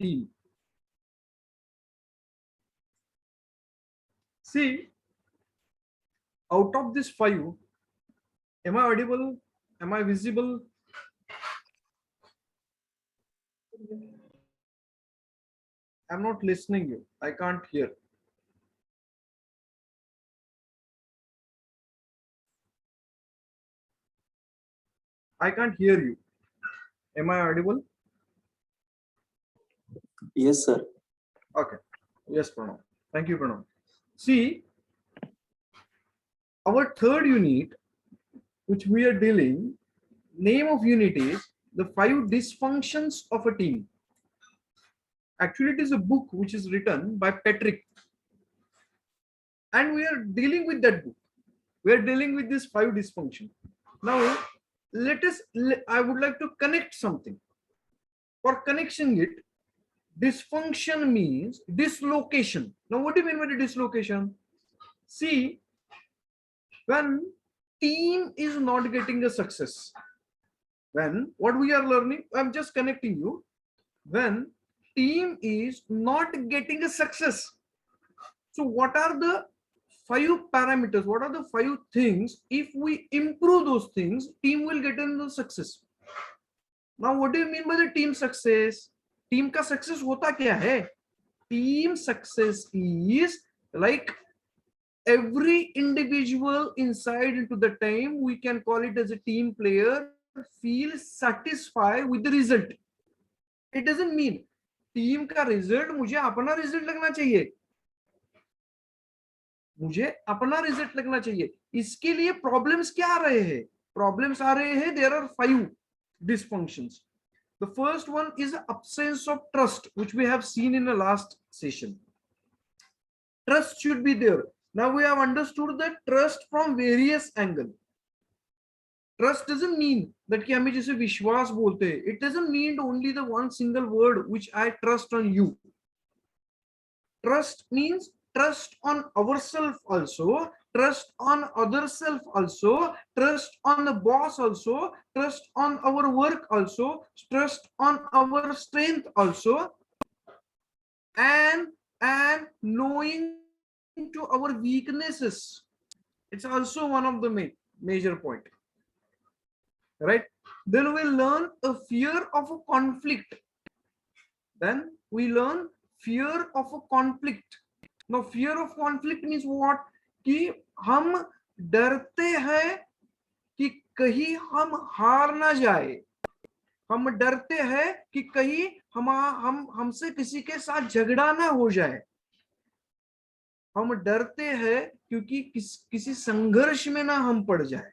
team. See, out of this 5, am I audible? Am I visible? I'm not listening you. I can't hear. I can't hear you. Am I audible? Yes, sir. Okay. Yes, Pranav. Thank you, Pranav. See, our third unit, which we are dealing, name of unit is the 5 dysfunctions of a team. Actually, it is a book which is written by Patrick. And we are dealing with that book. We are dealing with this 5 dysfunction. Now, I would like to connect something. For connection it, dysfunction means dislocation. Now, what do you mean by the dislocation? See, when team is not getting a success, when what we are learning, I'm just connecting you. When team is not getting a success, so what are the 5 parameters? What are the 5 things? If we improve those things, team will get into success. Now, what do you mean by the team success? Team का success होता क्या है? Team success is like every individual inside into the team, we can call it as a team player, feel satisfied with the result. It doesn't mean team का result मुझे अपना result लगना चाहिए. मुझे अपना रिजल्ट लगना चाहिए. इसके लिए प्रॉब्लम्स क्या आ रहे हैं? प्रॉब्लम्स आ रहे हैं. There are 5 dysfunctions. The first one is absence of trust, which we have seen in the last session. Trust should be there. Now we have understood that trust from various angles. Trust doesn't mean that कि हमें जैसे विश्वास बोलते हैं. It doesn't mean only the one single word which I trust on you. Trust means trust on ourselves also, trust on other self also, trust on the boss also, trust on our work also, trust on our strength also, and knowing to our weaknesses. It's also one of the major point, right? Then we learn a fear of a conflict. Then we learn fear of a conflict. Now, fear of conflict means what? कि हम डरते हैं कि कहीं हम हार ना जाए. हम डरते हैं कि कहीं हमसे किसी के साथ झगड़ा ना हो जाए. हम डरते हैं क्योंकि किसी संघर्ष में ना हम पड़ जाए.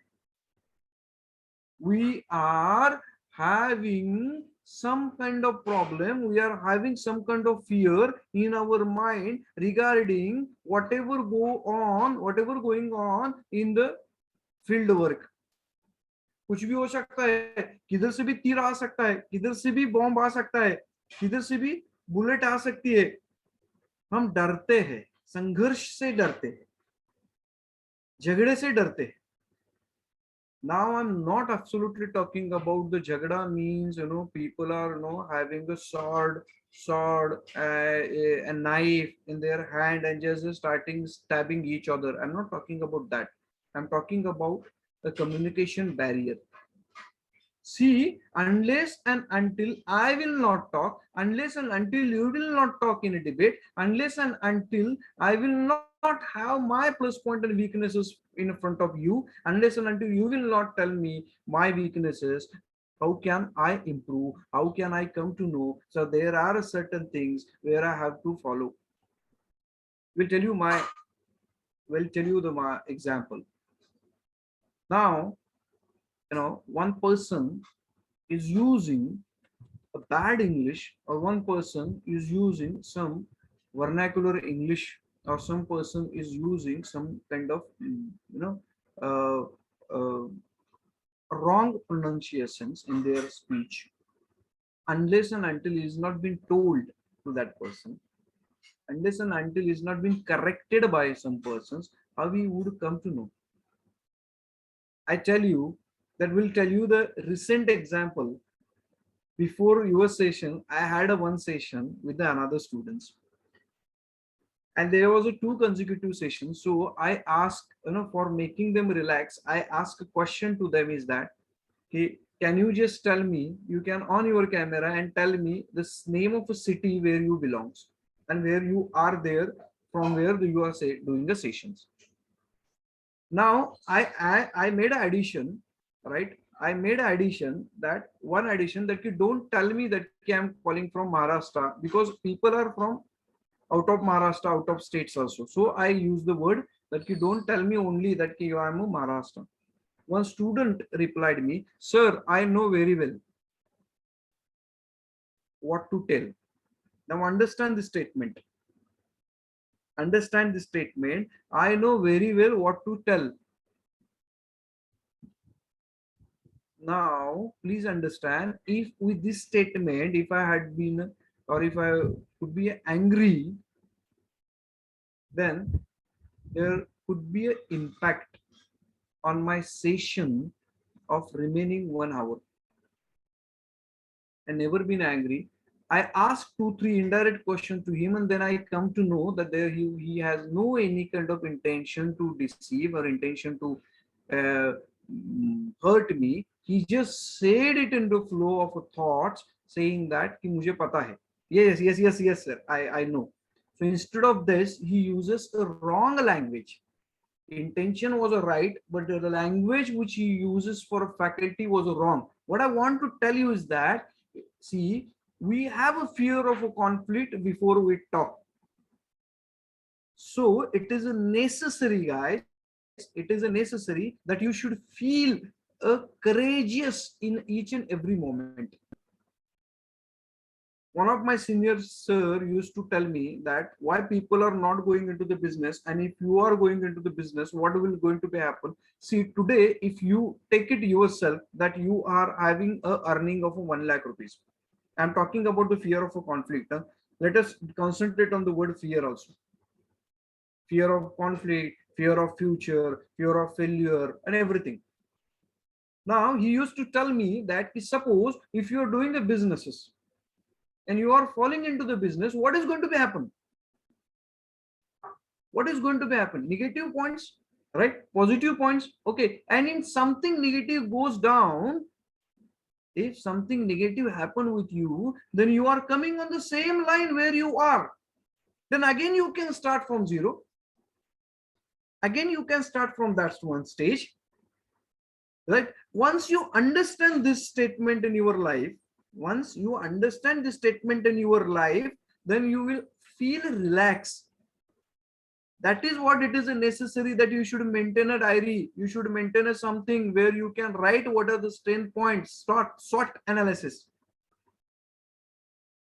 We are having some kind of problem, we are having some kind of fear in our mind regarding whatever going on in the field work. कुछ भी हो सकता है, किधर से भी तीर आ सकता है, किधर से भी बॉम्ब आ सकता है, किधर से भी बुलेट आ सकती है. हम डरते हैं, संघर्ष से डरते हैं, झगड़े से डरते हैं. Now I'm not absolutely talking about the jagda means, people are, having a sword, a knife in their hand and just starting stabbing each other. I'm not talking about that. I'm talking about a communication barrier. See, unless and until I will not talk, unless and until you will not talk in a debate, unless and until I will not have my plus point and weaknesses in front of you, unless and until you will not tell me my weaknesses, how can I improve? How can I come to know? So there are certain things where I have to follow. We'll tell you my example. Now, one person is using a bad English, or one person is using some vernacular English, or some person is using some kind of uh, uh, wrong pronunciations in their speech. Unless and until it is not been told to that person, unless and until it is not been corrected by some persons, how we would come to know? I tell you that will tell you the recent example. before your session, I had a one session with the another students, and there was a two consecutive sessions. So I asked, for making them relax, I asked a question to them is that, hey, can you just tell me, you can on your camera and tell me this name of a city where you belongs and where you are there, from where you are doing the sessions. Now I made an addition, right? I made an addition, that one addition, that you don't tell me that I'm calling from Maharashtra, because people are from out of Maharashtra, out of states also. So I use the word that you don't tell me only that you are a Maharashtra. One student replied me, sir, I know very well what to tell. Now understand the statement. Understand the statement. I know very well what to tell. Now, please understand, if with this statement, if I had been, or if I could be angry, then there could be an impact on my session of remaining 1 hour. I never been angry. I asked 2, 3 indirect questions to him, and then I come to know that he has no any kind of intention to deceive or intention to uh, hurt me. He just said it in the flow of thoughts, saying that कि मुझे पता है. Yes, yes, yes, yes, sir. I know. So instead of this, he uses a wrong language. Intention was a right, but the language which he uses for a faculty was wrong. What I want to tell you is that, see, we have a fear of a conflict before we talk. So it is a necessary, guys, it is a necessary that you should feel courageous in each and every moment. One of my seniors, sir, used to tell me that why people are not going into the business, and if you are going into the business, what will going to be happen? See, today, if you take it yourself that you are having a earning of 1 lakh rupees, I'm talking about the fear of a conflict. Huh? Let us concentrate on the word fear also. Fear of conflict, fear of future, fear of failure, and everything. Now, he used to tell me that suppose if you are doing the businesses and you are falling into the business, what is going to be happen? What is going to be happen? Negative points, right? Positive points. Okay. And in something negative goes down, if something negative happen with you, then you are coming on the same line where you are. Then again, you can start from zero. Again, you can start from that one stage, right? Once you understand this statement in your life, once you understand this statement in your life, then you will feel relaxed. That is what it is necessary, that you should maintain a diary. You should maintain a something where you can write what are the strength points, SWOT analysis,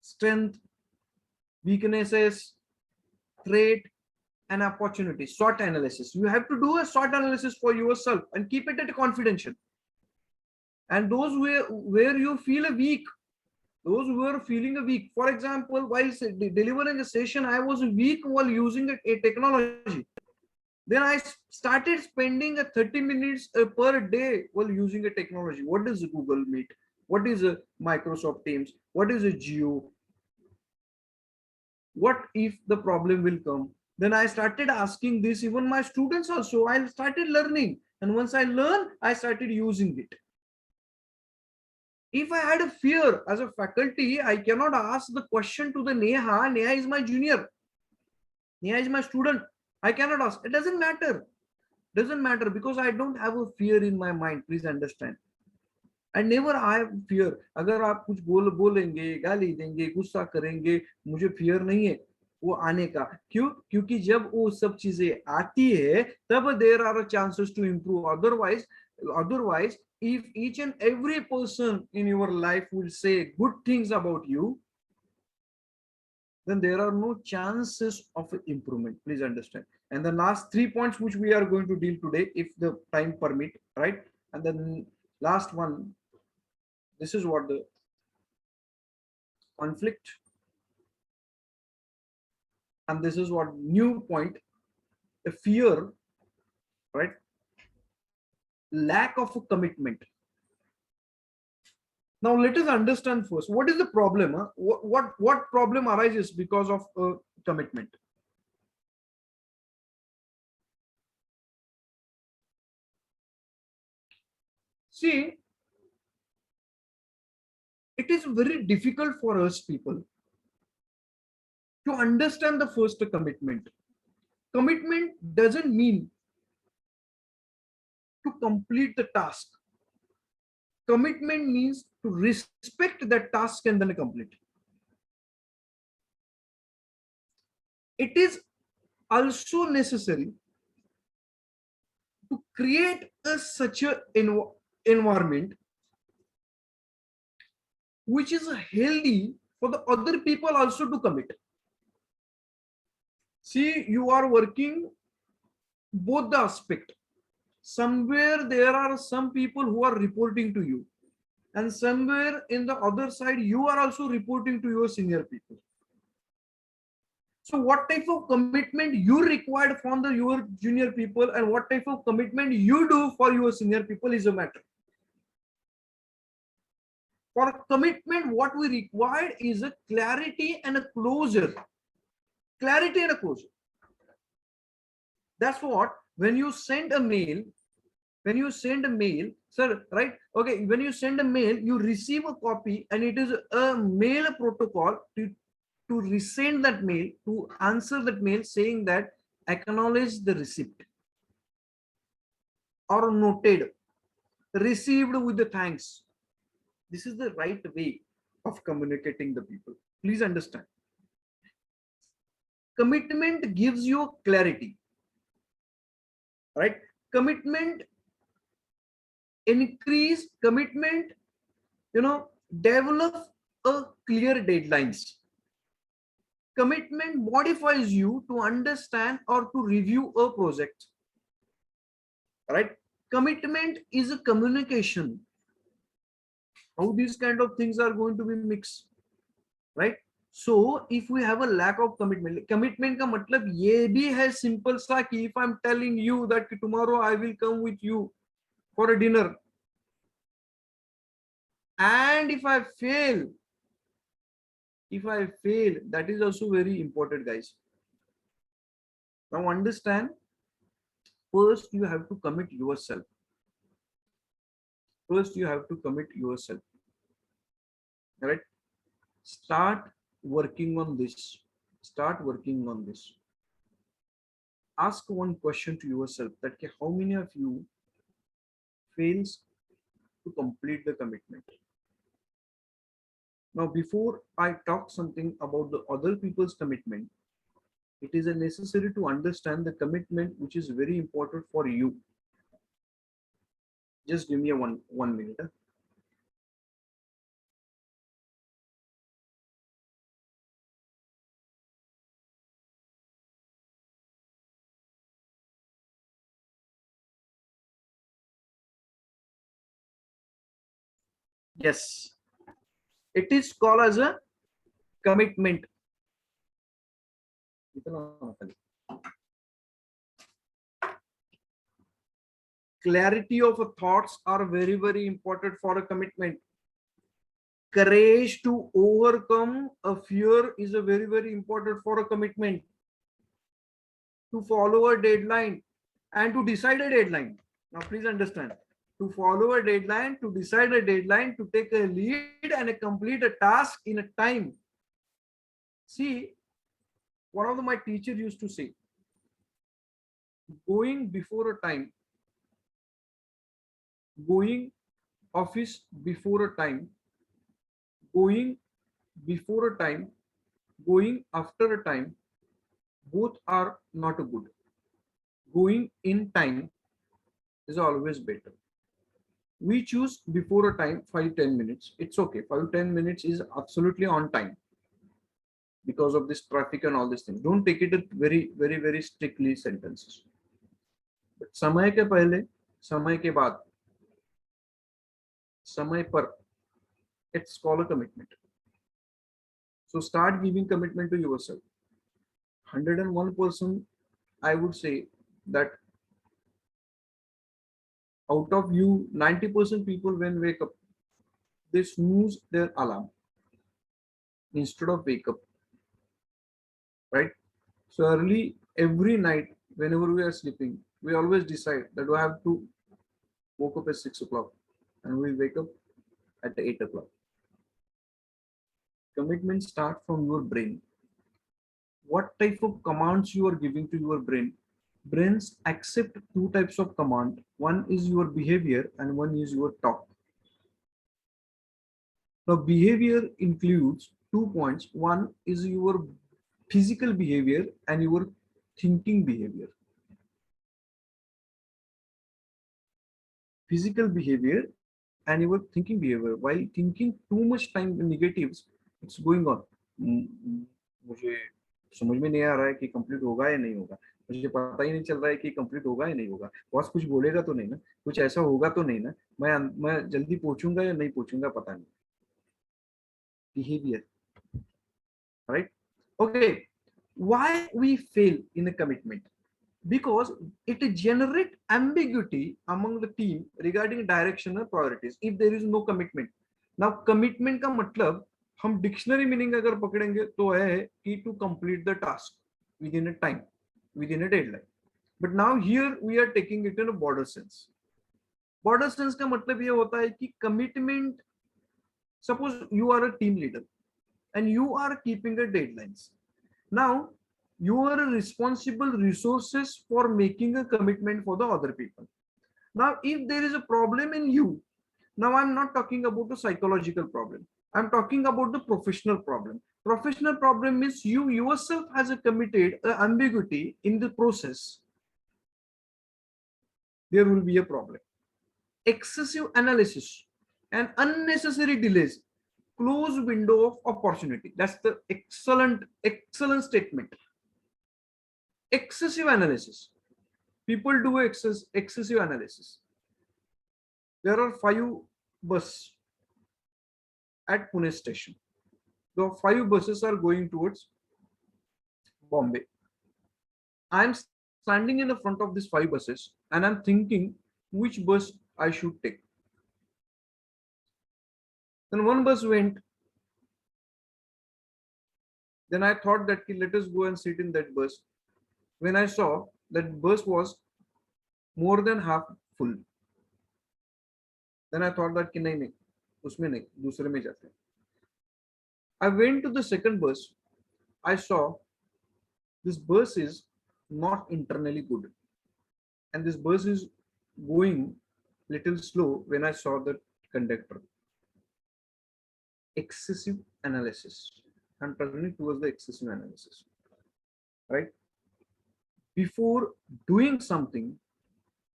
strength, weaknesses, trait, and opportunity. SWOT analysis. You have to do a SWOT analysis for yourself and keep it at confidential. And those where you feel weak, those who are feeling weak, for example, while delivering a session, I was weak while using a technology. Then I started spending 30 minutes per day while using a technology. What is Google Meet? What is Microsoft Teams? What is a Geo? What if the problem will come? Then I started asking this, even my students also. I started learning. And once I learned, I started using it. If I had a fear as a faculty, I cannot ask the question to the Neha. Neha is my junior. Neha is my student. I cannot ask. It doesn't matter. Doesn't matter because I don't have a fear in my mind. Please understand. I never have fear. अगर आप कुछ बोलेंगे, गाली देंगे, गुस्सा करेंगे, मुझे fear नहीं है वो आने का. क्यों? क्योंकि जब वो सब चीजें आती है, तब there are chances to improve. Otherwise, if each and every person in your life will say good things about you, then there are no chances of improvement. Please understand. And the last 3 points which we are going to deal today, if the time permit, right? And then last one, this is what the conflict, and this is what new point, a fear, right? Lack of a commitment. Now let us understand first what is the problem. What problem arises because of commitment? See, it is very difficult for us people to understand the first commitment. Commitment doesn't mean to complete the task. Commitment means to respect that task and then complete. It is also necessary to create such a environment which is healthy for the other people also to commit. See, you are working both the aspect. Somewhere there are some people who are reporting to you, and somewhere in the other side you are also reporting to your senior people. So what type of commitment you required from your junior people and what type of commitment you do for your senior people is a matter. For commitment, what we require is a clarity and a closure. Clarity and a closure. That's what, when you send a mail, sir, right? Okay, when you send a mail, you receive a copy and it is a mail protocol to resend that mail, to answer that mail saying that acknowledge the receipt or noted, received with the thanks. This is the right way of communicating the people. Please understand. Commitment gives you clarity, right? Commitment increase, commitment, develop a clear deadlines. Commitment modifies you to understand or to review a project, right? Commitment is a communication. How these kind of things are going to be mixed, right? So if we have a lack of commitment का मतलब ये भी है simple सा कि if I'm telling you that tomorrow I will come with you for a dinner, and if I fail, that is also very important, guys. Now understand, first you have to commit yourself. Right? Start working on this. Ask one question to yourself, that how many of you fails to complete the commitment? Now, before I talk something about the other people's commitment, it is necessary to understand the commitment which is very important for you. Just give me a one minute. Yes, it is called as a commitment. Clarity of thoughts are very, very important for a commitment. Courage to overcome a fear is a very, very important for a commitment. To follow a deadline and to decide a deadline. Now, please understand. To follow a deadline, to decide a deadline, to take a lead and complete a task in a time. See, one of my teachers used to say, going before a time, going office before a time, going before a time, going after a time, both are not good. Going in time is always better. We choose before a time 5-10 minutes. It's okay. 5-10 minutes is absolutely on time because of this traffic and all these things. Don't take it very, very, very strictly sentences. But समय के पहले, समय के बाद, समय पर, it's called a commitment. So start giving commitment to yourself. 101%, I would say that out of you, 90% people when wake up, they snooze their alarm instead of wake up, right? So early every night, whenever we are sleeping, we always decide that we have to woke up at 6 o'clock and we wake up at 8 o'clock. Commitment start from your brain. What type of commands you are giving to your brain? Brains accept two types of command. One is your behavior and one is your talk. Now, behavior includes 2 points. One is your physical behavior and your thinking behavior. Physical behavior and your thinking behavior. While thinking too much time in negatives, it's going on. मुझे समझ में नहीं आ रहा है कि complete होगा या नहीं होगा, मुझे पता ही नहीं चल रहा है कि कंप्लीट होगा या नहीं होगा, बॉस कुछ बोलेगा तो नहीं ना, कुछ ऐसा होगा तो नहीं ना, मैं जल्दी पहुंचूंगा या नहीं पहुंचूंगा पता नहीं. Behavior, right? Okay, why we fail in a commitment? Because it generate ambiguity among the team regarding direction and priorities if there is no commitment. Now commitment का मतलब हम डिक्शनरी मीनिंग अगर पकड़ेंगे तो है कि to complete the task within a time, within a deadline. But now here we are taking it in a border sense. Border sense का मतलब ये होता है कि commitment, suppose you are a team leader and you are keeping a deadlines. Now you are responsible resources for making a commitment for the other people. Now if there is a problem in you, now I'm not talking about the psychological problem, I'm talking about the professional problem. Professional problem means you yourself has a committed ambiguity in the process, there will be a problem. Excessive analysis and unnecessary delays close window of opportunity. That's the excellent statement. Excessive analysis. People do excessive analysis. There are 5 buses at Pune station. The 5 buses are going towards Bombay. I'm standing in the front of these 5 buses and I'm thinking which bus I should take. Then one bus went. Then I thought that let us go and sit in that bus. When I saw that bus was more than half full, then I thought that कि नहीं उसमें नहीं, दूसरे में जाते हैं. I went to the second bus. I saw this bus is not internally good, and this bus is going little slow. When I saw the conductor, excessive analysis. I'm turning towards the excessive analysis, right? Before doing something,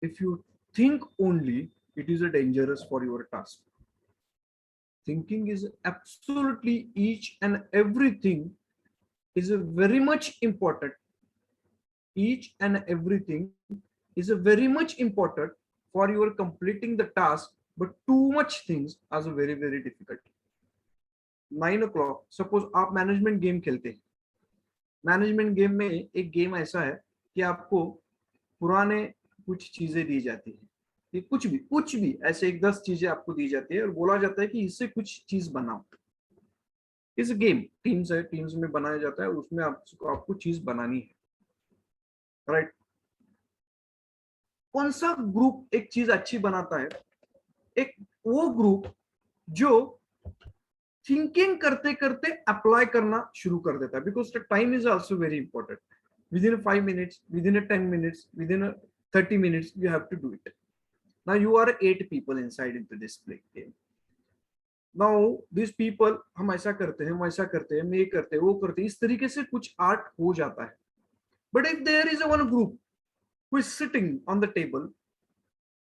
if you think only, it is a dangerous for your task. Thinking is absolutely each and everything is a very much important. Each and everything is a very much important for your completing the task, but too much things are very, very difficult. 9 o'clock, suppose आप management game खेलते हैं. Management game में एक game ऐसा है कि आपको पुराने कुछ चीजें दी जाती है, कि कुछ भी ऐसे 10 चीजें आपको दी जाती है और बोला जाता है कि इससे कुछ चीज बनाओ. इस गेम टीम्स है, टीम्स में बनाया जाता है, उसमें आपको चीज बनानी है, राइट? कौन सा ग्रुप एक चीज अच्छी बनाता है? एक वो ग्रुप जो थिंकिंग करते करते अप्लाई करना शुरू कर देता है, because the time is also very important. With in 5 minutes, within a 10 minutes, within a 30 minutes, you have to do it. Now you are 8 people inside into this play game. Now these people, हम ऐसा करते हैं, हम ऐसा करते हैं, हम ये करते हैं, वो करते हैं, इस तरीके से कुछ आर्ट हो जाता है. But if there is a one group who is sitting on the table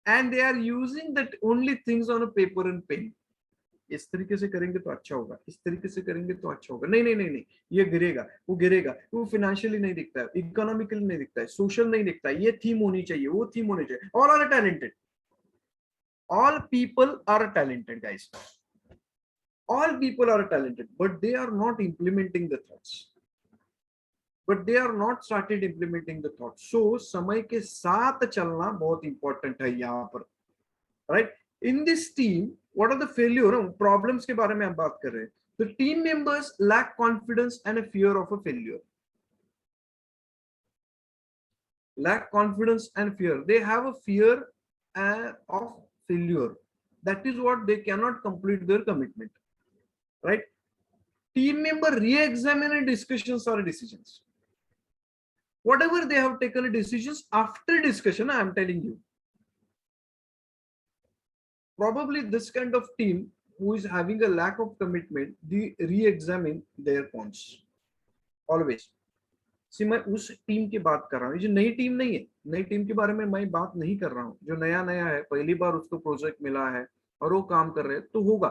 and they are using that only things on a paper and pen, इस तरीके से करेंगे तो अच्छा होगा, इस तरीके से करेंगे तो अच्छा होगा, नहीं नहीं नहीं नहीं, ये गिरेगा, वो फाइनेंशियली नहीं दिखता है, इकोनॉमिकली नहीं दिखता है, सोशल नहीं दिखता है, ये थीम होनी चाहिए, वो थीम होनी चाहिए. All are talented, all people are talented, guys. All people are talented, but they are not implementing the thoughts. But they are not started implementing the thoughts. So समय के साथ चलना बहुत इंपॉर्टेंट है यहाँ पर, right? In this team, what are the failure problems के बारे में हम बात कर रहे हैं. The team members lack confidence and a fear of a failure. Lack confidence and fear. They have a fear of failure. That is what they cannot complete their commitment. Right? Team member re-examine discussions or decisions. Whatever they have taken decisions after discussion, I am telling you. Probably this kind of team who is having a lack of commitment, they re-examine their points. Always. See, मैं उस team की बात कर रहा हूँ. ये जो नई टीम नहीं है, नई टीम के बारे में मैं बात नहीं कर रहा हूँ. जो नया नया है, पहली बार उसको प्रोजेक्ट मिला है और वो काम कर रहे हैं, तो होगा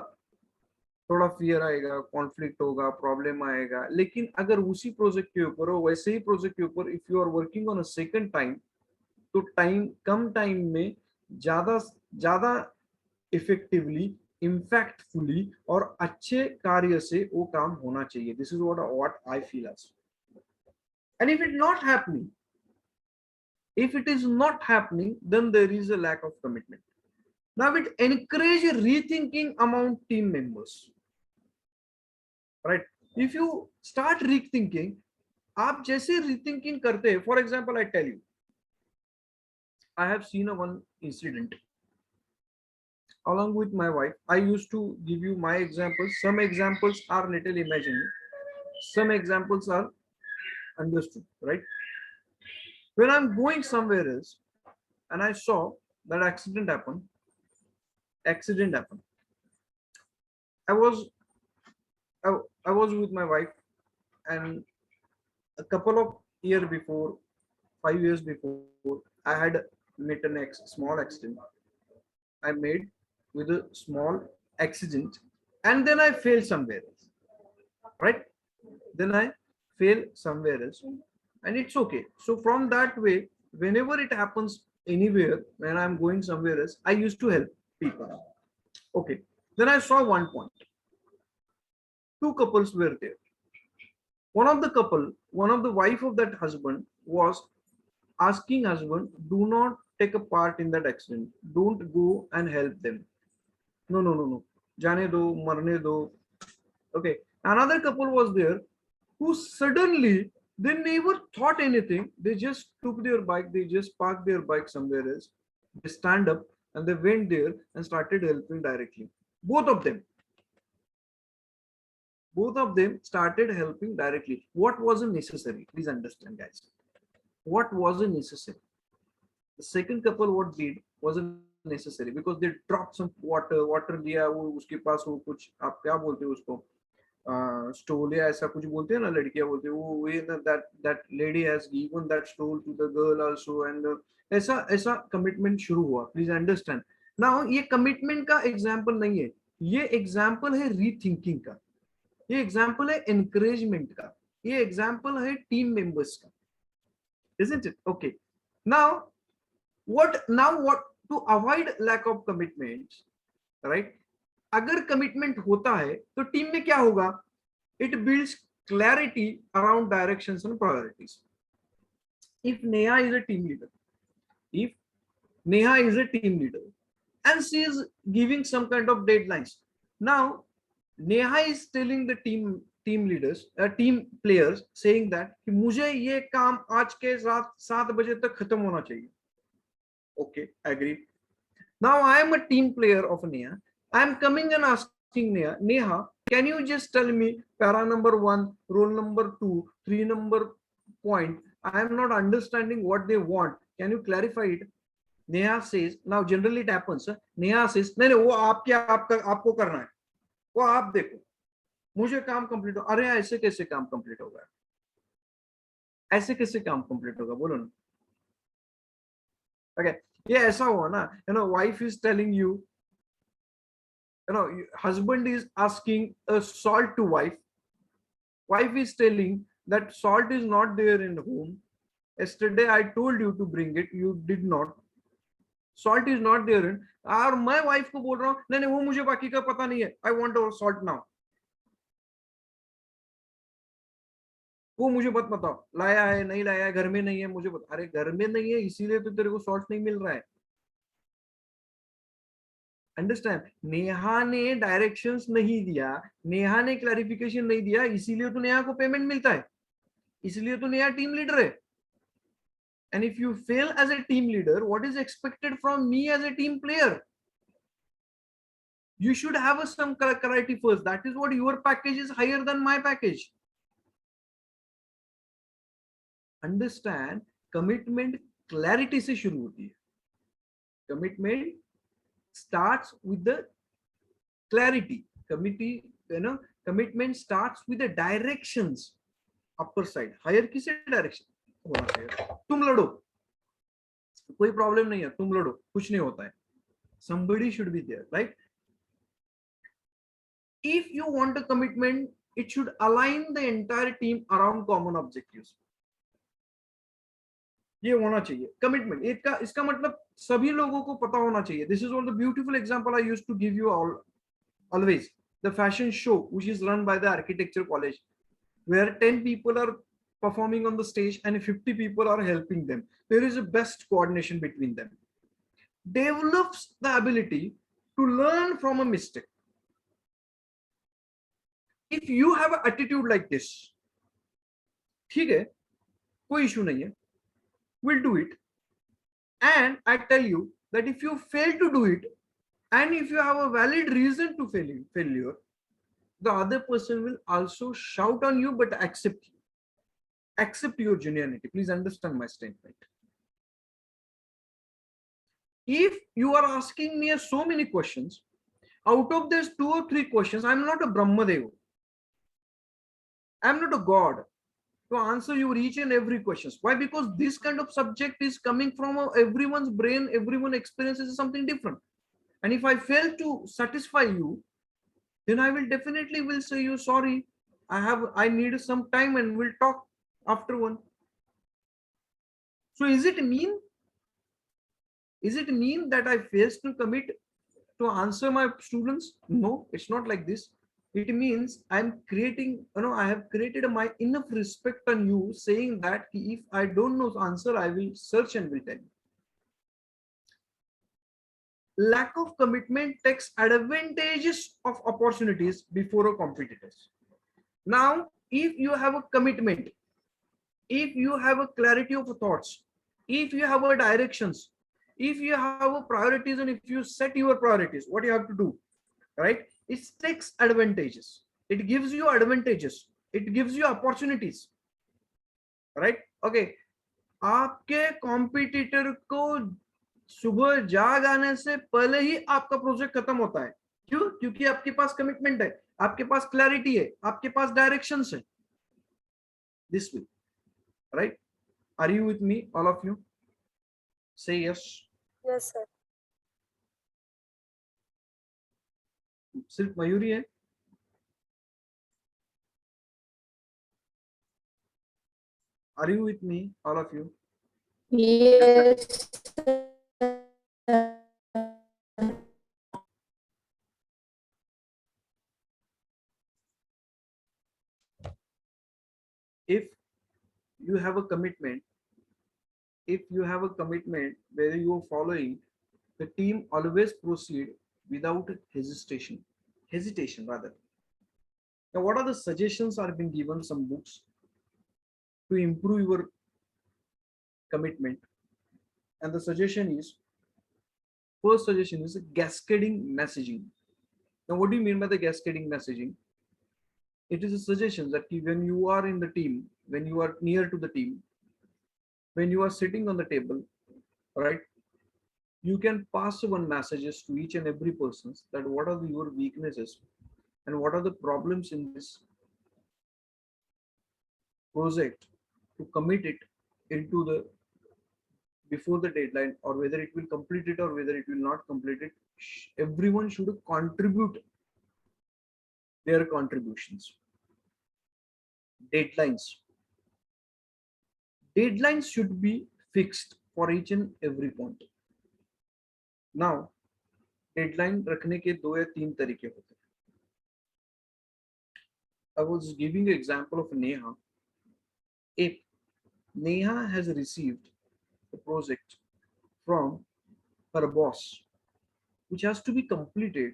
थोड़ा फियर आएगा, कॉन्फ्लिक्ट होगा, प्रॉब्लम आएगा. लेकिन अगर उसी प्रोजेक्ट के ऊपर हो, वैसे ही प्रोजेक्ट के ऊपर if you are working on a second time, तो टाइम कम टाइम में ज्यादा ज्यादा इफेक्टिवली, इम्पैक्टफुली और अच्छे कार्य से वो काम होना चाहिए. This is what I feel as. And if it not happening, if it is not happening, then there is a lack of commitment. Now it encourage rethinking among team members, right? If you start rethinking, आप जैसे rethinking करते हैं, for example, I tell you, I have seen a one incident. Along with my wife, I used to give you my examples. Some examples are little imaginary, some examples are understood, right? When I'm going somewhere else and I saw that accident happen, I was I was with my wife, and a couple of years before, 5 years before, I had met an small accident. I made with a small accident, and then I failed somewhere else, right? Then I fail somewhere else, and it's okay. So from that way, whenever it happens anywhere, when I'm going somewhere else, I used to help people. Okay. Then I saw one point. Two couples were there. One of the wife of that husband was asking husband, do not take a part in that accident. Don't go and help them. No. Jane do, marne do. Okay. Another couple was there who suddenly, they never thought anything. They just took their bike, they just parked their bike somewhere else. They stand up and they went there and started helping directly. Both of them started helping directly. What wasn't necessary? Please understand, guys. What wasn't necessary? The second couple what did wasn't necessary because they dropped some water दिया, वो उसके पास वो कुछ आप क्या बोलते हो उसको, स्टोल या ऐसा कुछ बोलते हैं ना, लड़कियां बोलते हैं वो, ये that lady has given that stole to the girl also, and ऐसा कमिटमेंट शुरू हुआ. Please understand. नाउ ये कमिटमेंट का एग्जांपल नहीं है, ये एग्जांपल है रीथिंकिंग का, ये एग्जांपल है एनकरेजमेंट का, ये एग्जांपल है टीम मेंबर्स का. Isn't it? Okay. Now what to avoid lack of commitment, right? अगर कमिटमेंट होता है तो टीम में क्या होगा? It builds clarity around directions and priorities. If Neha is a team leader, and she is giving some kind of deadlines, now Neha is telling the team leaders, team players, saying that कि मुझे ये काम आज के रात 7 बजे तक खत्म होना चाहिए. Okay, agree. Now I am a team player of Neha. I am coming and asking Neha, can you just tell me para number 1, role number 2, 3 number point? I am not understanding what they want. Can you clarify it? Neha says, now generally it happens. Neha says, नहीं वो आपको करना है, वो आप देखो, मुझे काम कंप्लीट हो. अरे ऐसे कैसे काम कंप्लीट होगा? ऐसे कैसे काम कंप्लीट होगा? बोलो ना. Okay, ये ऐसा हुआ ना, wife is telling you, husband is asking a salt to wife is telling that salt is not there in home. Yesterday I told you to bring it, you did not. Salt is not there in, और मैं wife को बोल रहा हूँ नहीं वो मुझे बाकी का पता नहीं है, I want our salt now. वो मुझे मत बताओ, लाया है नहीं लाया है, घर में नहीं है मुझे बता. अरे घर में नहीं है इसीलिए तो तेरे को सॉल्ट नहीं मिल रहा है. अंडरस्टैंड, नेहा ने डायरेक्शंस नहीं दिया, नेहा ने क्लैरिफिकेशन नहीं दिया, इसीलिए तो नेहा को पेमेंट मिलता है, इसलिए तो नेहा टीम लीडर है. And if you fail as a team leader, what is expected from me as a team player? You should have some clarity first. That is what your package is higher than my package. Understand, commitment clarity से शुरू होती है. Commitment starts with the clarity. Commitment starts with the directions. Upper side, higher किसे direction होना चाहिए. तुम लड़ो, कोई प्रॉब्लम नहीं है, तुम लड़ो, कुछ नहीं होता है. Somebody should be there, right? If you want a commitment, it should align the entire team around common objectives. ये होना चाहिए कमिटमेंट. इसका मतलब सभी लोगों को पता होना चाहिए. This is all the beautiful example I used to give you always. The fashion show which is run by the architecture college, where 10 people are performing on the stage and 50 people are helping them. There is a best coordination between them. Develops the ability to learn from a mistake. If you have an attitude like this, ठीक है, कोई issue नहीं है, we'll do it. And I tell you that if you fail to do it, and if you have a valid reason to failure, the other person will also shout on you, but accept your genuinity. Please understand my statement. If you are asking me so many questions, out of these 2 or 3 questions, I'm not a Brahmadeva. I'm not a God to answer your each and every questions. Why? Because this kind of subject is coming from everyone's brain, everyone experiences something different. And if I fail to satisfy you, then I will definitely will say you sorry. I need some time and we'll talk after one. So is it mean? Is it mean that I failed to commit to answer my students? No, it's not like this. It means I'm creating, I have created my enough respect on you, saying that if I don't know the answer, I will search and will tell you. Lack of commitment takes advantages of opportunities before a competitors. Now, if you have a commitment, if you have a clarity of thoughts, if you have a directions, if you have a priorities, and if you set your priorities, what you have to do, right? It takes advantages. It gives you advantages. It gives you opportunities, right? Okay. आपके competitor को सुबह जाग आने से पहले ही आपका project खत्म होता है. क्यों? क्योंकि आपके पास कमिटमेंट है, आपके पास क्लैरिटी है, आपके पास डायरेक्शंस है. This will, right? Are you with me, all of you? Say yes. Yes, sir. सिर्फ मयूरी है? Are you with me, all of you? Yes. If you have a commitment, where you are following, the team always proceed without hesitation rather. Now, what are the suggestions are being given? Some books to improve your commitment, and the suggestion is, first suggestion is cascading messaging. Now, what do you mean by the cascading messaging? It is a suggestion that when you are in the team, when you are near to the team, when you are sitting on the table, right, you can pass on messages to each and every person that what are your weaknesses and what are the problems in this project, to commit it into the before the deadline, or whether it will complete it or whether it will not complete it. Everyone should contribute their contributions. Deadlines should be fixed for each and every point. Now, deadline रखने के 2 या 3 तरीके होते हैं. I was giving an example of Neha. If Neha has received a project from her boss, which has to be completed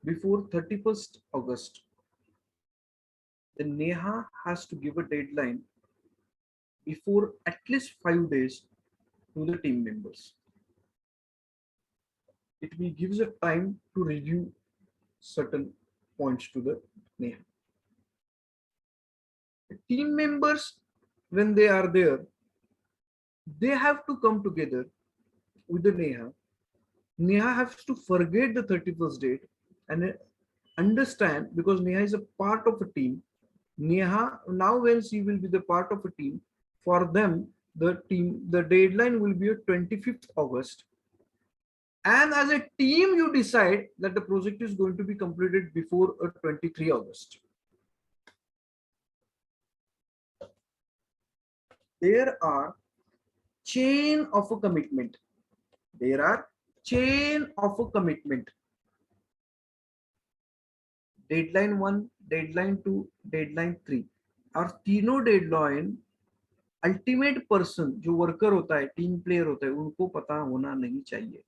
before 31st August, then Neha has to give a deadline before at least 5 days to the team members. It will gives a time to review certain points to the Neha. The team members, when they are there, they have to come together with the Neha. Neha has to forget the 31st date and understand, because Neha is a part of a team. Neha, now when she will be the part of a team, for them, the deadline will be a 25th August. And as a team, you decide that the project is going to be completed before a 23 August. There are chain of a commitment. There are chain of a commitment. Deadline 1, deadline 2, deadline 3 और तीनों deadline ultimate person जो worker होता है, team player होता है, उनको पता होना नहीं चाहिए.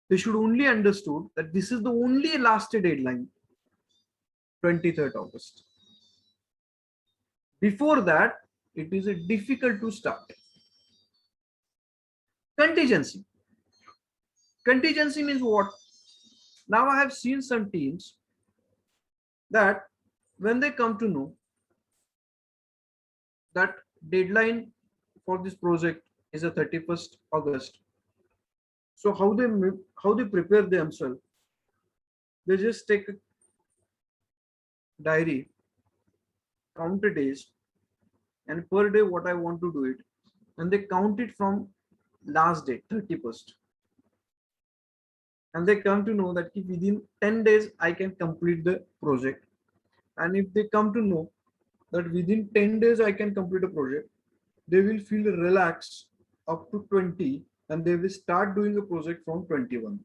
They should only understood that this is the only last deadline, 23rd August. Before that, it is difficult to start. Contingency. Contingency means what? Now I have seen some teams that when they come to know that deadline for this project is the 31st August. So how they prepare themselves? They just take a diary, count the days, and per day what I want to do it, and they count it from last date, 31st. And they come to know that within 10 days I can complete the project. And if they come to know that within 10 days I can complete a project, they will feel relaxed up to 20 and they will start doing a project from 21.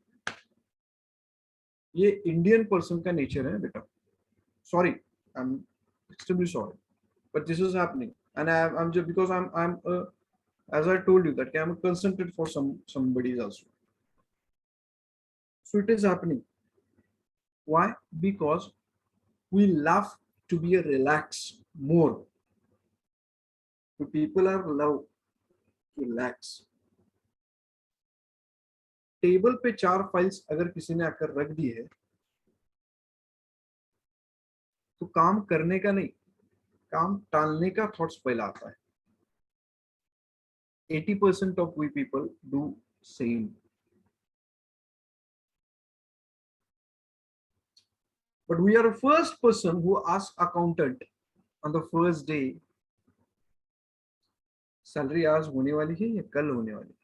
ये Indian person का nature है बेटा. Sorry, I'm extremely sorry, but this is happening, and I'm just because I'm as I told you that I'm concentrated for somebody also. So it is happening. Why? Because we love to be a relax more. So people are love to relax. Table पे 4 files अगर किसी ने आकर रख दी है तो काम करने का नहीं, काम टालने का थॉट्स पहला आता है. 80% of we people do same. But we are the first person who asks accountant on the first day, salary आज होने वाली है या कल होने वाली है.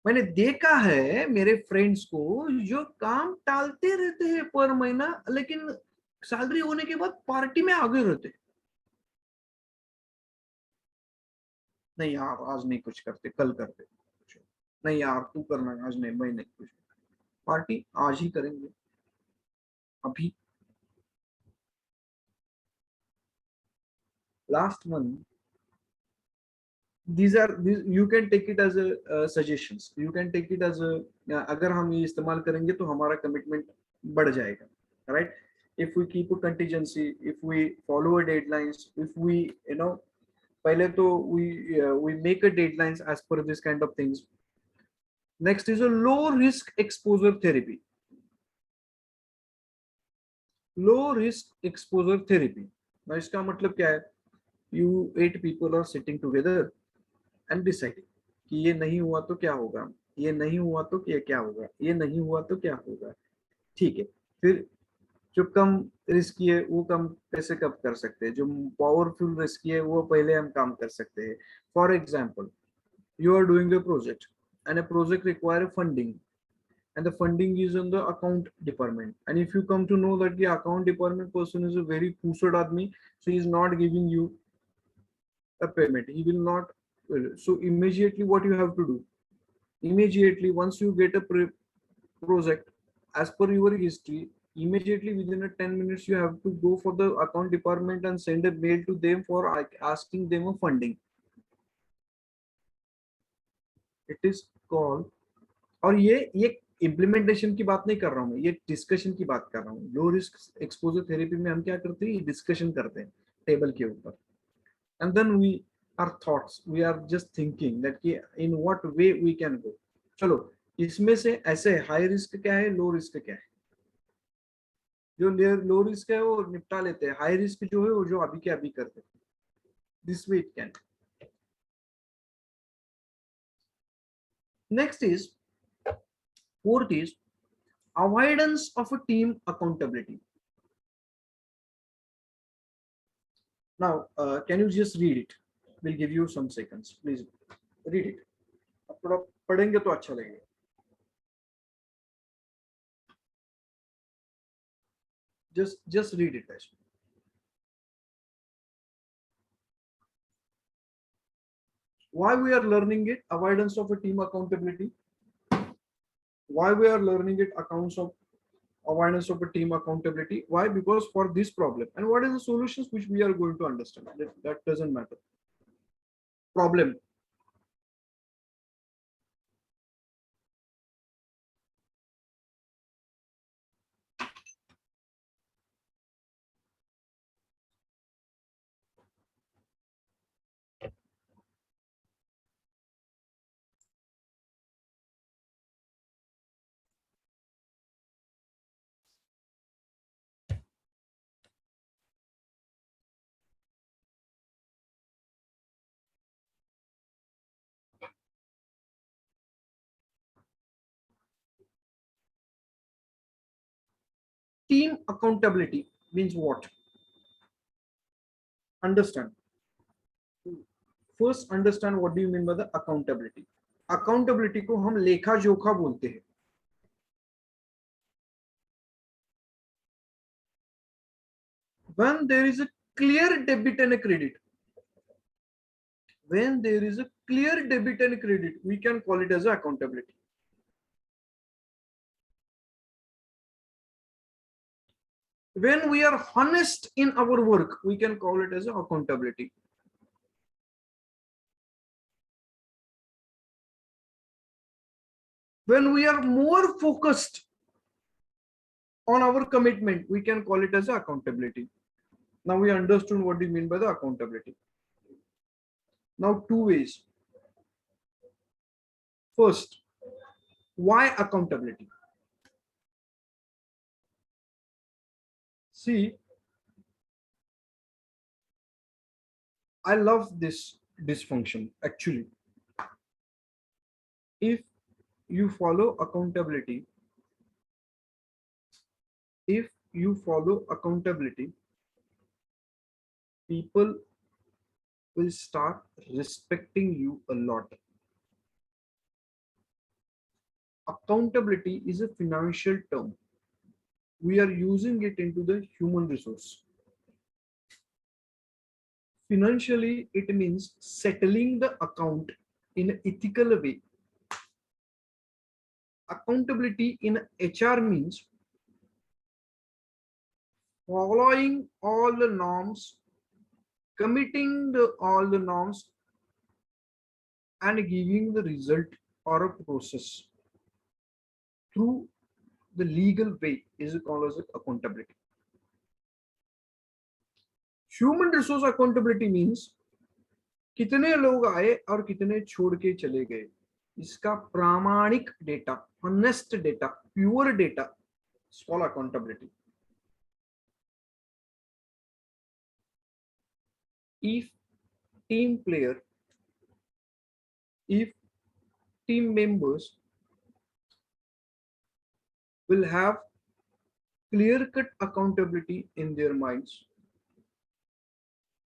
मैंने देखा है मेरे फ्रेंड्स को जो काम टालते रहते हैं पर महीना, लेकिन सैलरी होने के बाद पार्टी में आगे रहते. नहीं यार आज नहीं कुछ करते, कल करते. नहीं यार तू करना, आज नहीं, मैं नहीं कुछ. पार्टी आज ही करेंगे, अभी. Last month, these you can take it as a suggestions, you can take it as a अगर हम ये इस्तेमाल करेंगे तो हमारा कमिटमेंट बढ़ जाएगा, right? If we keep a contingency, if we follow a deadlines, if we पहले तो we make a deadlines as per this kind of things. Next is a low risk exposure therapy. Low risk exposure therapy. now इसका मतलब क्या है? You 8 people are sitting together and deciding कि ये नहीं हुआ तो क्या होगा, ये नहीं हुआ तो क्या होगा, ये नहीं हुआ तो क्या होगा. ठीक है, फिर जो कम रिस्की है वो कम पैसे कब कर सकते हैं, जो पावरफुल रिस्की है वो पहले हम काम कर सकते हैं. For example, you are doing a project and a project require funding, and the funding is in the account department, and if you come to know that the account department person is a very kusad admi, so he is not giving you a payment, he will not. So immediately what you have to do, immediately once you get a project as per your history, Immediately within a 10 minutes you have to go for the account department and send a mail to them for asking them a funding. It is called, और ये implementation की बात नहीं कर रहा हूँ मैं, ये डिस्कशन की बात कर रहा हूँ. लो रिस्क एक्सपोजर थेरेपी में हम क्या करते हैं, डिस्कशन करते हैं टेबल के ऊपर. And then we are thoughts, we are just thinking that कि in what way we can go. चलो इसमें से ऐसे हाई रिस्क क्या है, लो रिस्क क्या है. जो लो रिस्क है वो निपटा लेते हैं, हाई रिस्क जो है वो जो अभी के अभी करते हैं. This way it can. Next is, fourth is avoidance of a team accountability. Now can you just read it? We'll give you some seconds, please read it. अब थोड़ा पढ़ेंगे तो अच्छा लगेगा. Just read it guys. Why we are learning it? Avoidance of a team accountability. Why we are learning it? Accounts of awareness of a team accountability. Why? Because for this problem. And what is the solutions which we are going to understand? That doesn't matter. Problem. Team accountability means what? Understand. First understand what do you mean by the accountability. Accountability को हम लेखा जोखा बोलते हैं. When there is a clear debit and a credit, when there is a clear debit and credit, we can call it as accountability. When we are honest in our work, we can call it as accountability. When we are more focused on our commitment, we can call it as accountability. Now we understood what do you mean by the accountability. Now two ways. First, why accountability? See, I love this dysfunction actually. If you follow accountability, if you follow accountability, people will start respecting you a lot. Accountability is a financial term. We are using it into the human resource. Financially, it means settling the account in an ethical way. Accountability in HR means following all the norms, committing all the norms, and giving the result or a process through the legal way is called as accountability. Human resource accountability means कितने लोग आए और कितने छोड़ के चले गए, इसका प्रामाणिक data, honest data, pure data is called accountability. If team player, if team members will have clear-cut accountability in their minds,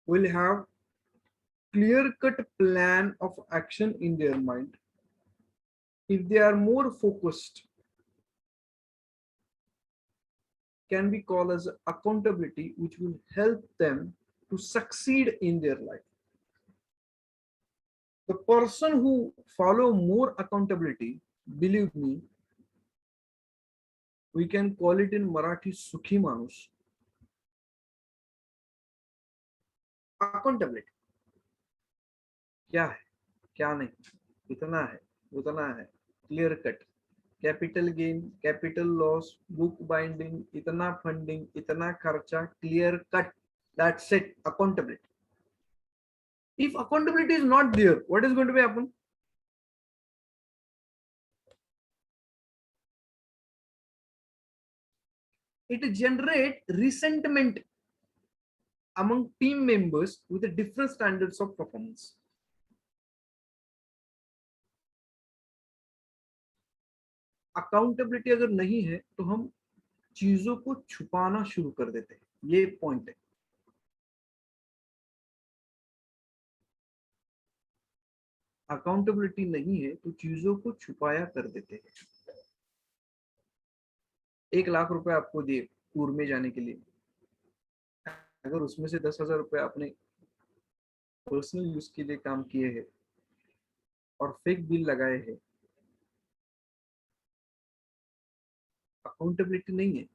will have clear-cut plan of action in their mind, if they are more focused, can be called as accountability, which will help them to succeed in their life. The person who follow more accountability, believe me, We can call it in Marathi Sukhi Manus. Accountability. क्या है, क्या नहीं, इतना है, उतना है, clear cut, capital gain, capital loss, book binding, इतना funding, इतना खर्चा, clear cut. That's it. Accountability. If accountability is not there, what is going to be happen? It generate resentment among team members with the different standards of performance. Accountability अगर नहीं है तो हम चीजों को छुपाना शुरू कर देते हैं, ये पॉइंट है. अकाउंटेबिलिटी नहीं है तो चीजों को छुपाया कर देते हैं. 1 लाख रुपए आपको दिए टूर में जाने के लिए, अगर उसमें से 10,000 रुपए आपने पर्सनल यूज के लिए काम किए हैं और फेक बिल लगाए हैं, अकाउंटेबिलिटी नहीं है.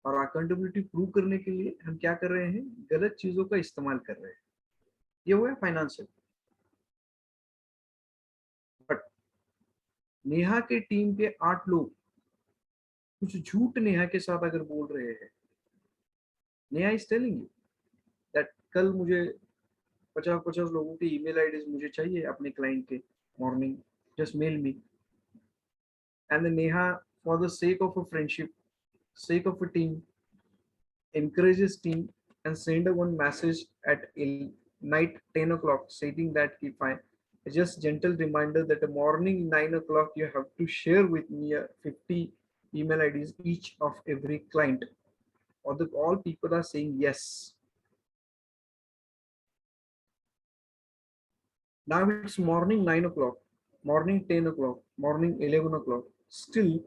और अकाउंटेबिलिटी प्रूव करने के लिए हम क्या कर रहे हैं, गलत चीजों का इस्तेमाल कर रहे हैं. ये हुआ फाइनेंशियल. बट नेहा के टीम के 8 लोग कुछ झूठ नेहा के साथ अगर बोल रहे हैं, Neha is telling you that कल मुझे 50 लोगों के ईमेल आईडीज मुझे चाहिए अपने क्लाइंट के, morning just mail me. And Neha for the sake of a friendship, sake of a team, encourages team and send a one message at night 10 o'clock stating that if I just gentle reminder that a morning 9 o'clock you have to share with me 50 email IDs each of every client, or the all people are saying yes. Now it's morning 9 o'clock, morning 10 o'clock, morning 11 o'clock. Still,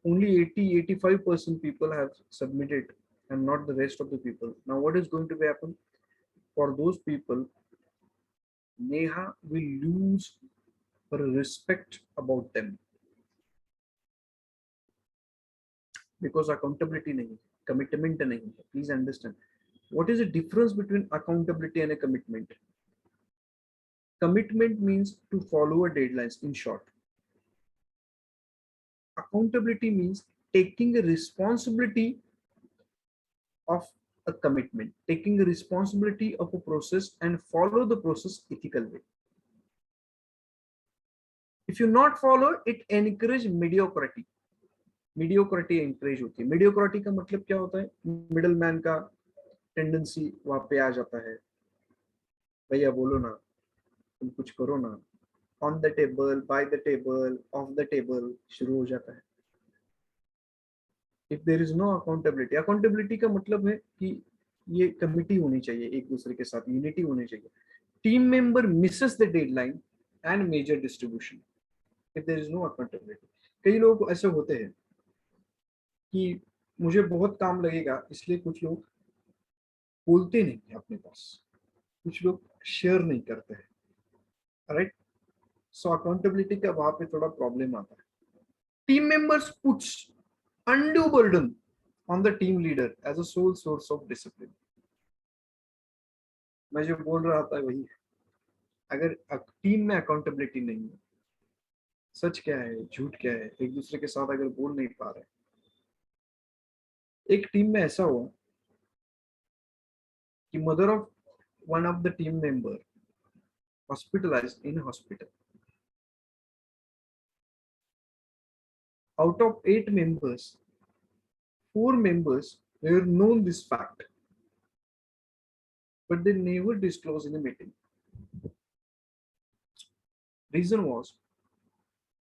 only 80-85% people have submitted and not the rest of the people. Now, what is going to happen? For those people, Neha will lose her respect about them. Because accountability nahi, commitment nahi. Please understand. What is the difference between accountability and a commitment? Commitment means to follow a deadlines, in short. Accountability means taking a responsibility of a commitment, taking the responsibility of a process and follow the process ethical way. If you not follow, it encourage mediocrity. Mediocrity encourage होती है. Mediocrity का मतलब क्या होता है? Middleman का tendency वहाँ पे आ जाता है. भैया बोलो ना, तुम कुछ करो ना. On the table, by the table, off the table शुरू हो जाता है. If there is no accountability, accountability का मतलब है कि ये कमिटी होनी चाहिए, एक दूसरे के साथ यूनिटी होनी चाहिए. Team member misses the deadline and major distribution if there is no accountability. कई लोग ऐसे होते हैं कि मुझे बहुत काम लगेगा, इसलिए कुछ लोग बोलते नहीं है अपने पास, कुछ लोग शेयर नहीं करते हैं, राइट. सो अकाउंटेबिलिटी का वहां पे थोड़ा प्रॉब्लम आता है. Team members puts undue burden on the team leader as a sole source of discipline. मैं जो बोल रहा था वही है. अगर टीम में अकाउंटेबिलिटी नहीं है, सच क्या है झूठ क्या है एक दूसरे के साथ अगर बोल नहीं पा रहे. एक टीम में ऐसा हुआ कि mother of one of the team member hospitalised in hospital. Out of 8 members, 4 members were known this fact, but they never disclosed in the meeting. Reason was,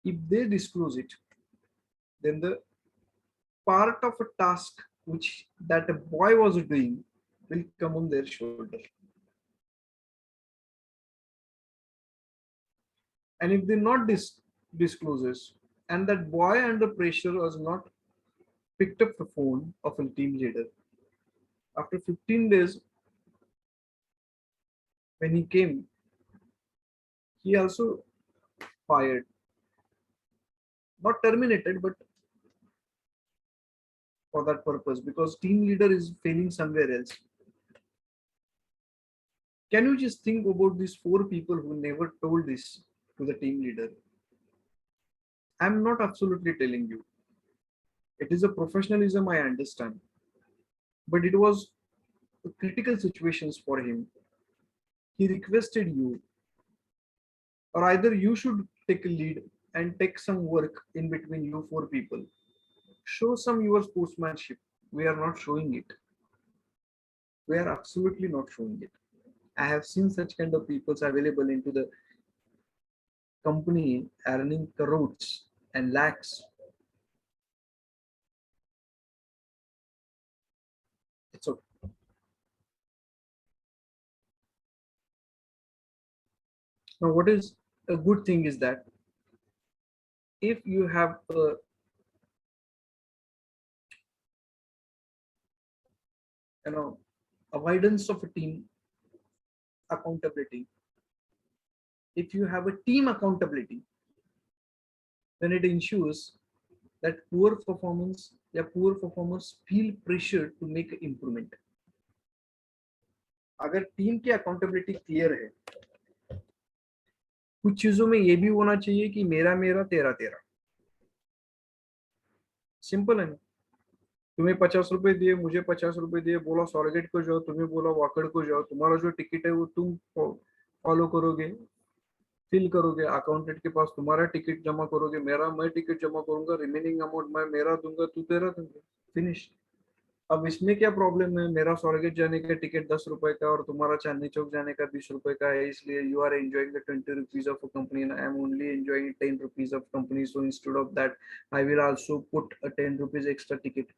if they disclose it, then the part of a task which that a boy was doing will come on their shoulder. And if they not discloses, and that boy under pressure was not picked up the phone of a team leader, after 15 days when he came, he also fired, not terminated, but for that purpose because team leader is failing somewhere else. Can you just think about these 4 people who never told this to the team leader? I'm not absolutely telling you. It is a professionalism, I understand. But it was critical situations for him. He requested you, or either you should take a lead and take some work in between you 4 people. Show some your sportsmanship. We are not showing it. We are absolutely not showing it. I have seen such kind of people available into the company earning crores and lakhs. It's okay. Now, what is a good thing is that if you have a avoidance of a team accountability, if you have a team accountability, then it ensures that poor performers feel pressure to make improvement. अगर team की accountability clear है, कुछ चीजों में ये भी होना चाहिए कि मेरा मेरा तेरा तेरा, सिंपल है ना. तुम्हें 50 रुपए दिए, मुझे 50 रुपए दिए, बोला सॉलिगेट को जाओ, तुम्हें बोला वाकड़ को जाओ, तुम्हारा जो टिकट है वो तुम फॉलो करोगे, फिल करोगे, अकाउंटेंट के पास तुम्हारा टिकट जमा करोगे, मेरा मैं टिकट जमा करूंगा, रिमेनिंग अमाउंट मैं मेरा दूंगा, तू तेरा दूंगा, फिनिश. अब इसमें क्या प्रॉब्लम है? मेरा स्वारगेट जाने का टिकट 10 रुपए का और तुम्हारा चांदनी चौक जाने का 20 रुपए का है, इसलिए you are enjoying the 20 rupees of a company and I am only enjoying 10 rupees of company, so instead of that I will also put a 10 rupees extra ticket.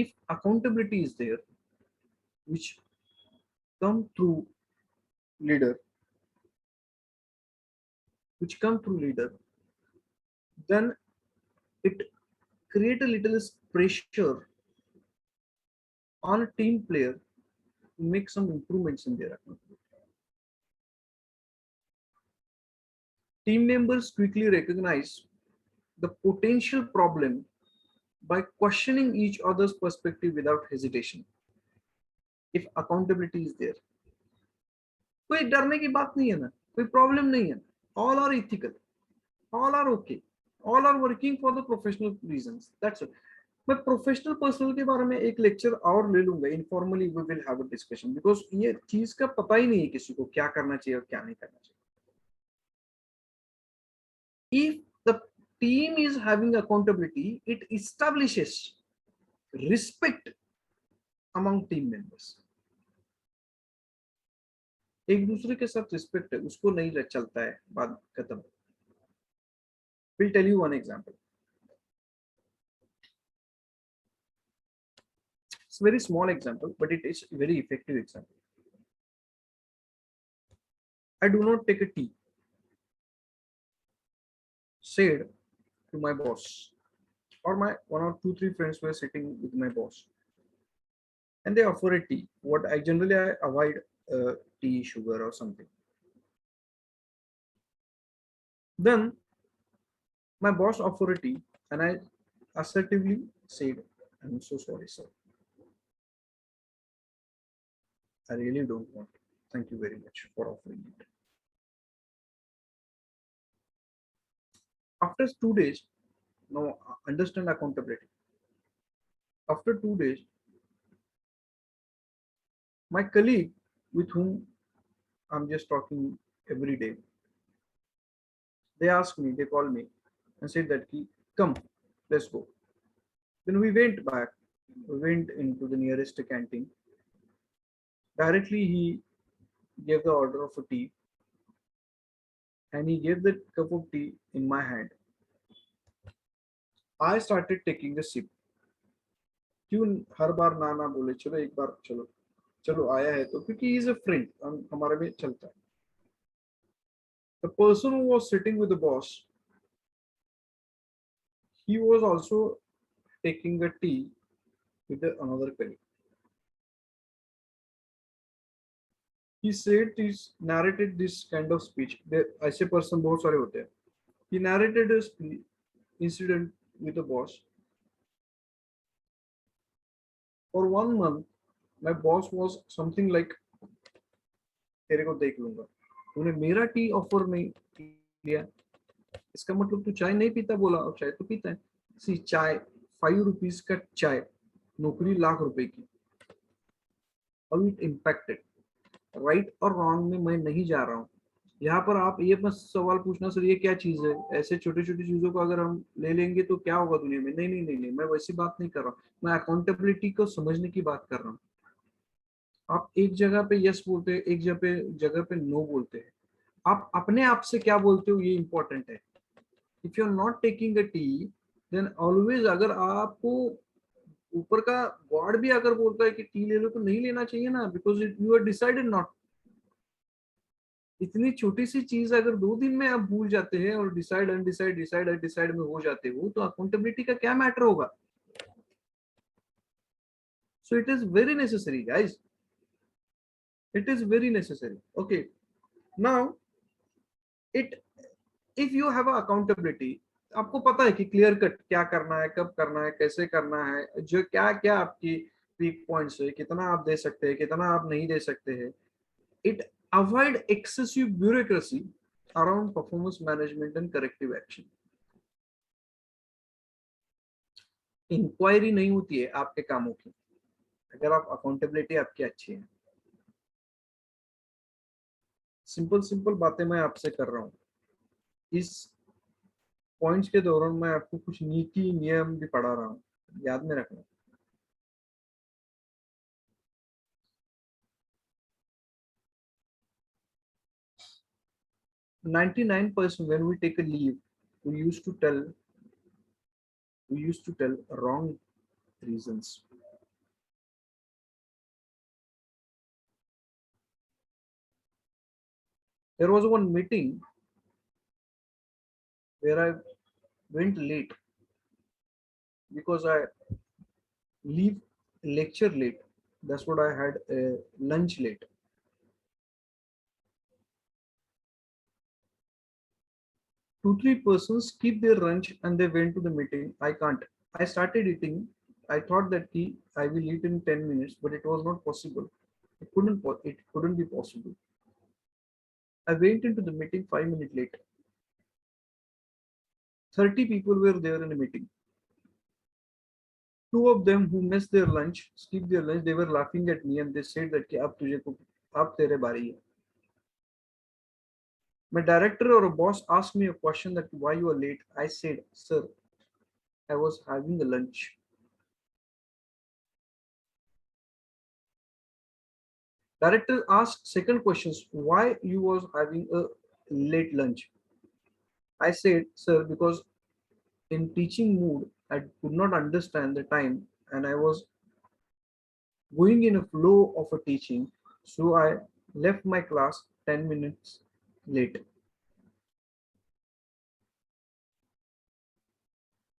If accountability is there, which come through leader, then it create a little pressure on a team player to make some improvements in their accountability. Team members quickly recognize the potential problem by questioning each other's perspective without hesitation. If accountability is there, कोई डरने की बात नहीं है ना, कोई problem नहीं है. All are ethical, all are okay, all are working for the professional reasons. That's it. मैं प्रोफेशनल पर्सनल के बारे में एक लेक्चर और ले लूंगा, informally we will have a discussion, because ये चीज का पता ही नहीं है किसी को क्या करना चाहिए और क्या नहीं करना चाहिए. If the team is having accountability, it establishes respect among team members. एक दूसरे के साथ रिस्पेक्ट है, उसको नहीं चलता है, बात खत्म. We'll tell you one example. It's a very small example, but it is a very effective example. I do not take a tea, said to my boss, or my 1 or 2 3 friends were sitting with my boss, and they offer a tea. What I generally avoid tea, sugar, or something. Then my boss offered a tea, and I assertively said, "I'm so sorry, sir. I really don't want it. Thank you very much for offering it." After 2 days, now understand accountability. After 2 days, my colleague with whom I'm just talking every day, they asked me, they called me and said that, come, let's go. Then we went back, we went into the nearest canteen. Directly he gave the order of a tea and he gave the cup of tea in my hand. I started taking a sip. क्यों हर बार ना ना बोले, चलो एक बार चलो चलो आया है तो, क्योंकि he is a friend, हमारे में चलता है. The person who was sitting with the boss, he was also taking a tea with another colleague. he said this, narrated this kind of speech. ऐसे person बहुत सारे होते हैं. He narrated a incident with the boss. For 1 month, my boss was something like, तेरे को देख लूंगा, तूने मेरा टी ऑफर नहीं किया, इसका मतलब तू चाय नहीं पीता. बोला और चाय तो पीता है. सी चाय, 5 रुपीज का चाय, नौकरी लाख रुपए की. How it impacted. राइट और रॉन्ग में मैं नहीं जा रहा हूँ. यहाँ पर आप ये बस सवाल पूछना, सर ये क्या चीज है. ऐसे छोटी छोटी चीजों को अगर हम ले लेंगे तो क्या होगा दुनिया में. नहीं नहीं नहीं नहीं, मैं वैसी बात नहीं कर रहा हूँ. मैं अकाउंटेबिलिटी को समझने की बात कर रहा हूँ. आप एक जगह पे यस बोलते हैं, एक जगह पे नो बोलते हैं. आप अपने आप से क्या बोलते हो ये इंपॉर्टेंट है. If you are not taking a tea, then always, अगर आपको ऊपर का गॉड भी अगर बोलता है कि टी ले लो, तो नहीं लेना चाहिए ना, because you are decided not. इतनी छोटी सी चीज अगर 2 दिन में आप भूल जाते हैं और डिसाइड अनडिसाइड डिसाइड अनडिसाइड में हो जाते हो, तो अकाउंटेबिलिटी का क्या मैटर होगा. So it is very necessary guys, it is very necessary. Okay, now it, if you have accountability, आपको पता है कि क्लियर कट क्या करना है, कब करना है, कैसे करना है, जो क्या क्या आपकी वीक पॉइंट्स है, कितना आप दे सकते हैं, कितना आप नहीं दे सकते हैं. It avoid excessive bureaucracy around performance management and corrective action. Inquiry नहीं होती है आपके कामों की अगर आप अकाउंटेबिलिटी आपकी अच्छी है. सिंपल सिंपल बातें मैं आपसे कर रहा हूँ. इस पॉइंट्स के दौरान मैं आपको कुछ नीति नियम भी पढ़ा रहा हूँ, याद में रखना. 99% when we take a leave, we used to tell wrong reasons. There was one meeting where I went late because I leave lecture late. That's what I had lunch late. Two, three persons keep their lunch and they went to the meeting. I can't. I started eating. I thought that I will eat in 10 minutes, but it was not possible. It couldn't be possible. I went into the meeting 5 minutes late. 30 people were there in the meeting. Two of them who missed their lunch, skipped their lunch, they were laughing at me and they said that ab tere bari hai. My director or a boss asked me a question that why you are late. I said, sir, I was having a lunch. Director asked second questions, why you was having a late lunch. I said, sir, because in teaching mood, I could not understand the time and I was going in a flow of a teaching. So I left my class 10 minutes late.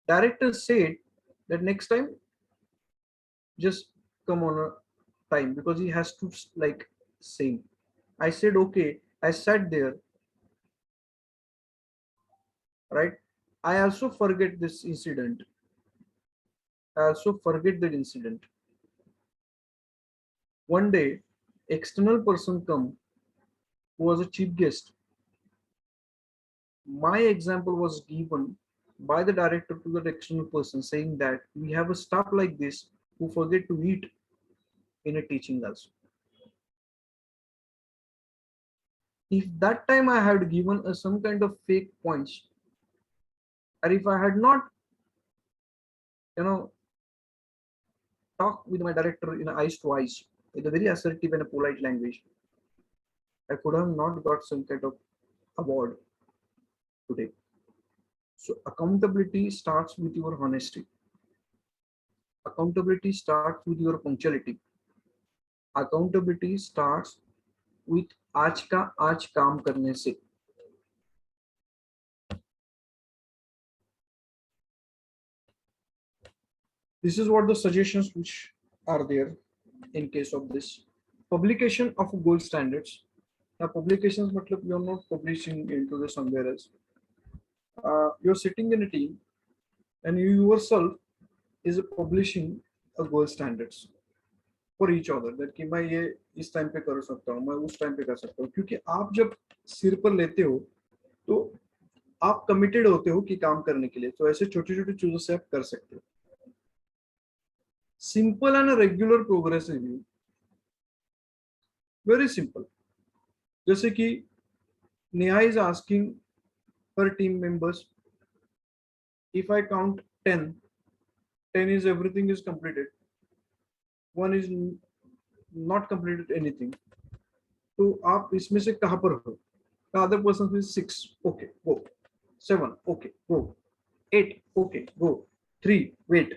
Director said that next time just come on a time because he has to like sing. I said okay. I sat there, right? I also forget this incident. I also forget that incident. One day, external person come who was a chief guest. My example was given by the director to the external person saying that we have a staff like this who forget to eat in a teaching also. If that time I had given some kind of fake points, or if I had not, you know, talked with my director in eyes to eyes with a very assertive and a polite language, I could have not got some kind of award today. So accountability starts with your honesty. Accountability starts with your punctuality. Accountability starts with आज का आज काम करने से. This is what the suggestions which are there in case of this. publication of gold standards. Now publications matlab you're not publishing into the somewhere else. You're sitting in a team and you yourself is publishing a gold standards for each other that कि मैं ये इस time पे कर सकता हूँ, मैं उस टाइम पे कर सकता हूँ, क्योंकि आप जब सिर पर लेते हो तो आप कमिटेड होते हो कि काम करने के लिए, तो ऐसे छोटे छोटे चीजों से आप कर सकते हो. Simple and regular progress review, very simple. जैसे कि Neha is asking her team members, if I count 10 is everything is completed, one is not completed anything, तो आप इसमें से कहां पर हो? The other person is 6, okay go, 7, okay go, 8, okay go, 3, wait.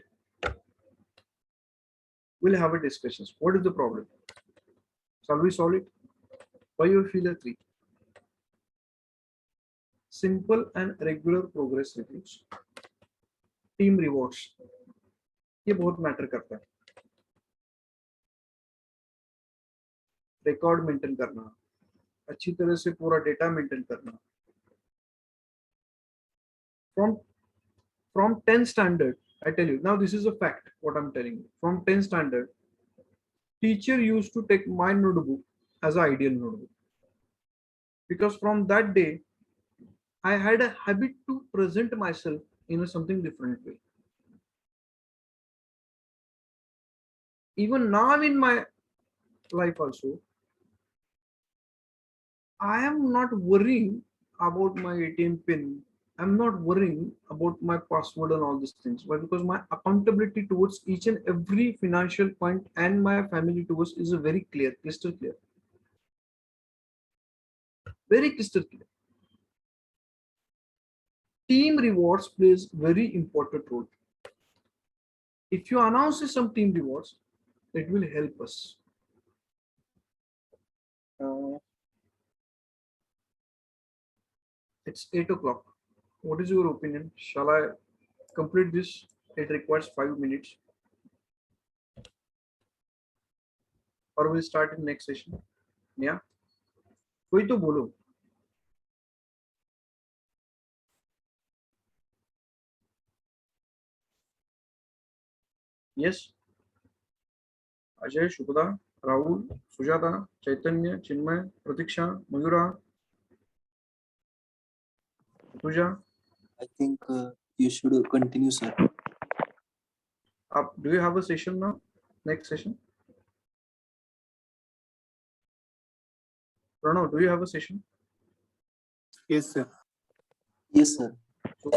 We'll have a discussion. What is the problem? Shall we solve it? Why you feel a 3? Simple and regular progress reviews. Team rewards, ये बहुत matter करता है. Record maintain करना, अच्छी तरह से पूरा data maintain करना. From 10 standard, I tell you now, this is a fact what I'm telling you. From 10 standard, teacher used to take my notebook as an ideal notebook, because from that day I had a habit to present myself in a something different way. Even now in my life also, I am not worrying about my ATM pin. I'm not worrying about my password and all these things. Why? Because my accountability towards each and every financial point and my family towards is a very clear, crystal clear. Very crystal clear. Team rewards plays very important role. If you announce some team rewards, it will help us. It's 8 o'clock. What is your opinion? Shall I complete this? It requires 5 minutes. Or we'll start in next session. Yeah. कोई तो बोलो. Yes. Ajay, Shubhda, Rahul, Sujata, Chaitanya, Chinmay, Pratiksha, Mayura, Tuja. I think you should continue, sir. Do you have a session now? Next session? Pranav, do you have a session? Yes, sir. Yes, sir. So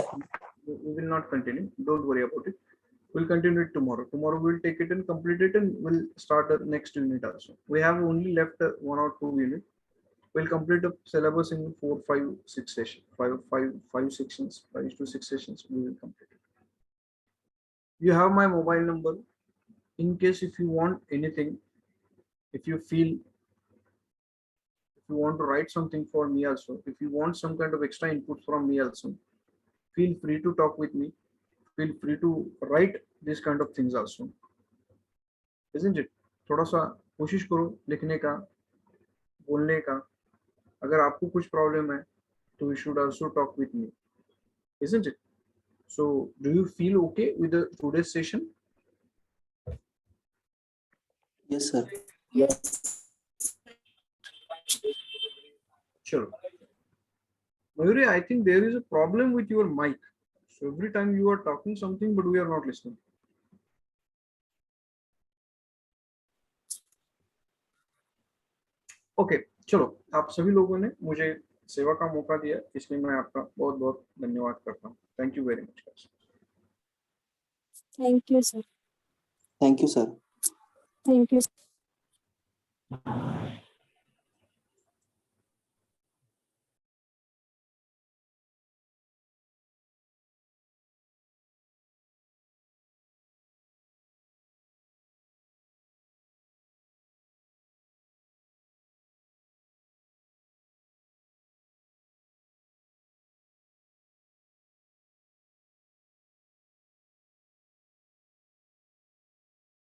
we will not continue. Don't worry about it. We'll continue it tomorrow. Tomorrow we'll take it and complete it, and we'll start the next unit also. We have only left 1 or 2 units. We'll complete the syllabus in 4, 5, 6 sessions. 5 sections, 5 to 6 sessions. We will complete it. You have my mobile number. In case if you want anything, if you feel, if you want to write something for me also, if you want some kind of extra input from me also, feel free to talk with me. Feel free to write this kind of things also, isn't it? थोड़ा सा कोशिश करो लिखने का, बोलने का. अगर आपको कुछ प्रॉब्लम है तो you should also talk with me, isn't it? So do you feel okay with the today's session? Yes, sir. Yes. Sure. Mayuri, I think there is a problem with your mic. So every time you are talking something, but we are not listening. Okay चलो, आप सभी लोगों ने मुझे सेवा का मौका दिया, इसलिए मैं आपका बहुत बहुत धन्यवाद करता हूँ. Thank you very much. Thank you, sir. Thank you, sir. Thank you.